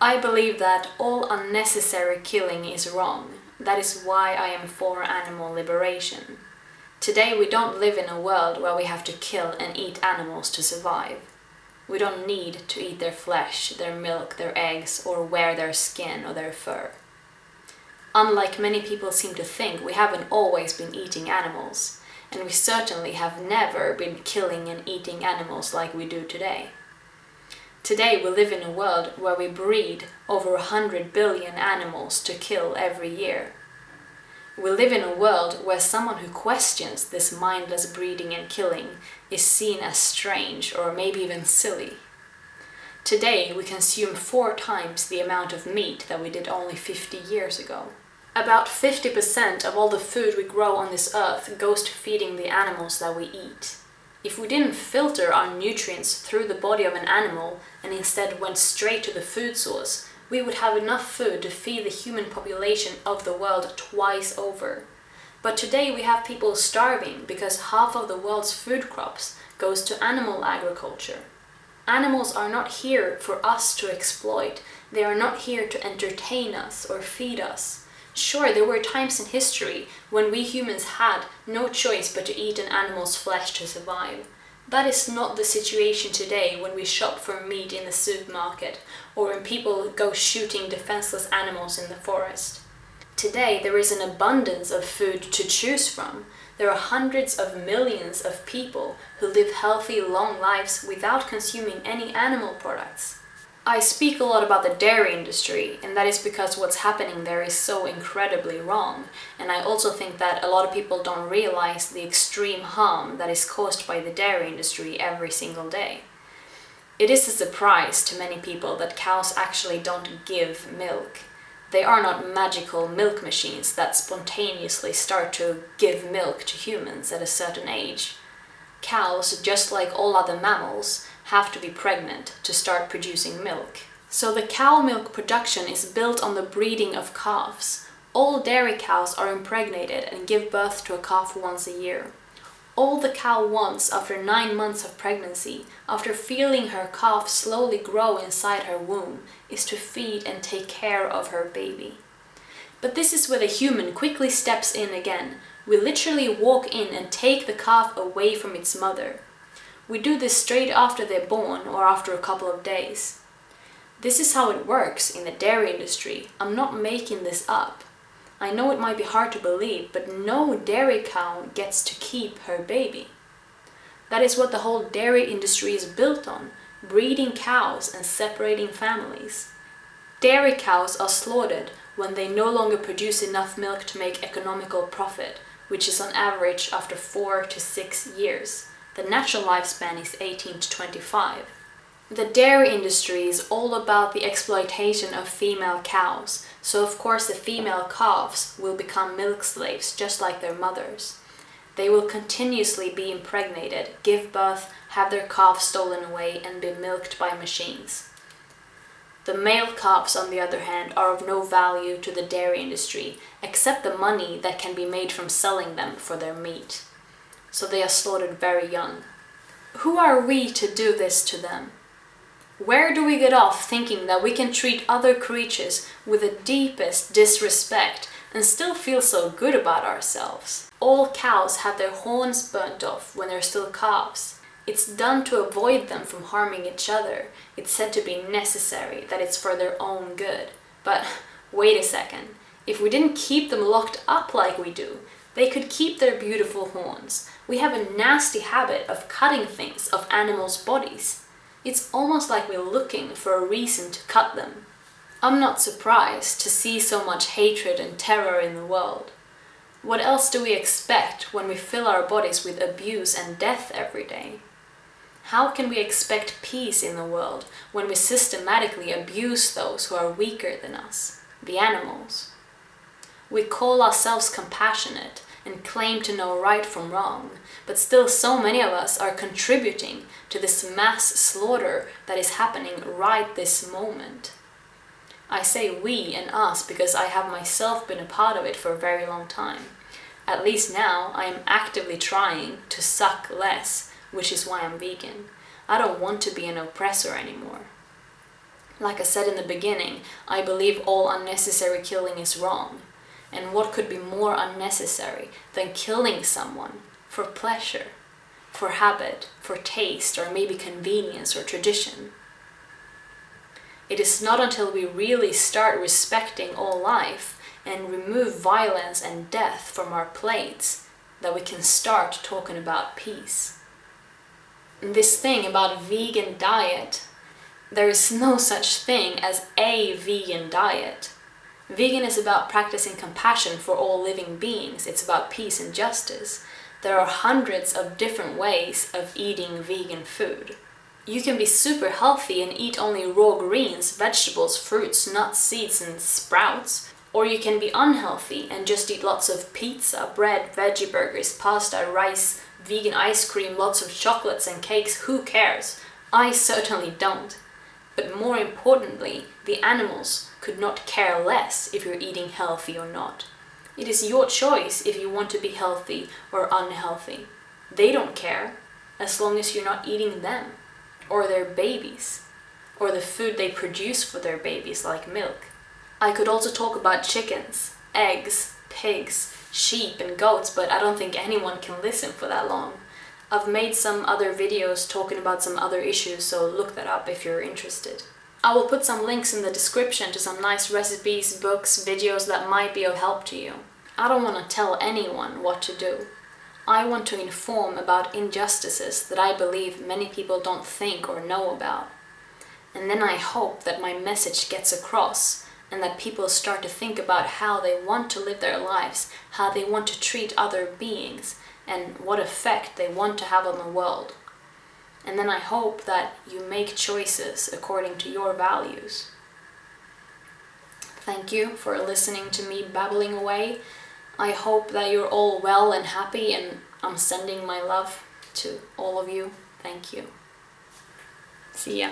I believe that all unnecessary killing is wrong. That is why I am for animal liberation. Today we don't live in a world where we have to kill and eat animals to survive. We don't need to eat their flesh, their milk, their eggs, or wear their skin or their fur. Unlike many people seem to think, we haven't always been eating animals, and we certainly have never been killing and eating animals like we do today. Today we live in a world where we breed over 100 billion animals to kill every year. We live in a world where someone who questions this mindless breeding and killing is seen as strange or maybe even silly. Today we consume 4 times the amount of meat that we did only 50 years ago. About 50% of all the food we grow on this earth goes to feeding the animals that we eat. If we didn't filter our nutrients through the body of an animal and instead went straight to the food source, we would have enough food to feed the human population of the world twice over. But today we have people starving because half of the world's food crops goes to animal agriculture. Animals are not here for us to exploit. They are not here to entertain us or feed us. Sure, there were times in history when we humans had no choice but to eat an animal's flesh to survive. That is not the situation today when we shop for meat in the supermarket or when people go shooting defenseless animals in the forest. Today there is an abundance of food to choose from. There are hundreds of millions of people who live healthy, long lives without consuming any animal products. I speak a lot about the dairy industry, and that is because what's happening there is so incredibly wrong. And I also think that a lot of people don't realize the extreme harm that is caused by the dairy industry every single day. It is a surprise to many people that cows actually don't give milk. They are not magical milk machines that spontaneously start to give milk to humans at a certain age. Cows, just like all other mammals, have to be pregnant to start producing milk. So the cow milk production is built on the breeding of calves. All dairy cows are impregnated and give birth to a calf once a year. All the cow wants after 9 months of pregnancy, after feeling her calf slowly grow inside her womb, is to feed and take care of her baby. But this is where the human quickly steps in again. We literally walk in and take the calf away from its mother. We do this straight after they're born or after a couple of days. This is how it works in the dairy industry. I'm not making this up. I know it might be hard to believe, but no dairy cow gets to keep her baby. That is what the whole dairy industry is built on, breeding cows and separating families. Dairy cows are slaughtered when they no longer produce enough milk to make economical profit, which is on average after 4 to 6 years. The natural lifespan is 18 to 25. The dairy industry is all about the exploitation of female cows, so of course the female calves will become milk slaves just like their mothers. They will continuously be impregnated, give birth, have their calves stolen away and be milked by machines. The male calves, on the other hand, are of no value to the dairy industry, except the money that can be made from selling them for their meat. So they are slaughtered very young. Who are we to do this to them? Where do we get off thinking that we can treat other creatures with the deepest disrespect and still feel so good about ourselves? All cows have their horns burnt off when they're still calves. It's done to avoid them from harming each other. It's said to be necessary, that it's for their own good. But wait a second, if we didn't keep them locked up like we do, they could keep their beautiful horns. We have a nasty habit of cutting things of animals' bodies. It's almost like we're looking for a reason to cut them. I'm not surprised to see so much hatred and terror in the world. What else do we expect when we fill our bodies with abuse and death every day? How can we expect peace in the world when we systematically abuse those who are weaker than us, the animals? We call ourselves compassionate and claim to know right from wrong, but still so many of us are contributing to this mass slaughter that is happening right this moment. I say we and us because I have myself been a part of it for a very long time. At least now I am actively trying to suck less, which is why I'm vegan. I don't want to be an oppressor anymore. Like I said in the beginning, I believe all unnecessary killing is wrong. And what could be more unnecessary than killing someone for pleasure, for habit, for taste, or maybe convenience or tradition? It is not until we really start respecting all life and remove violence and death from our plates that we can start talking about peace. And this thing about vegan diet, there is no such thing as a vegan diet. Vegan is about practicing compassion for all living beings. It's about peace and justice. There are hundreds of different ways of eating vegan food. You can be super healthy and eat only raw greens, vegetables, fruits, nuts, seeds, and sprouts. Or you can be unhealthy and just eat lots of pizza, bread, veggie burgers, pasta, rice, vegan ice cream, lots of chocolates and cakes. Who cares? I certainly don't. But more importantly, the animals could not care less if you're eating healthy or not. It is your choice if you want to be healthy or unhealthy. They don't care, as long as you're not eating them, or their babies, or the food they produce for their babies, like milk. I could also talk about chickens, eggs, pigs, sheep and goats, but I don't think anyone can listen for that long. I've made some other videos talking about some other issues, so look that up if you're interested. I will put some links in the description to some nice recipes, books, videos that might be of help to you. I don't want to tell anyone what to do. I want to inform about injustices that I believe many people don't think or know about. And then I hope that my message gets across and that people start to think about how they want to live their lives, how they want to treat other beings, and what effect they want to have on the world. And then I hope that you make choices according to your values. Thank you for listening to me babbling away. I hope that you're all well and happy, and I'm sending my love to all of you. Thank you. See ya.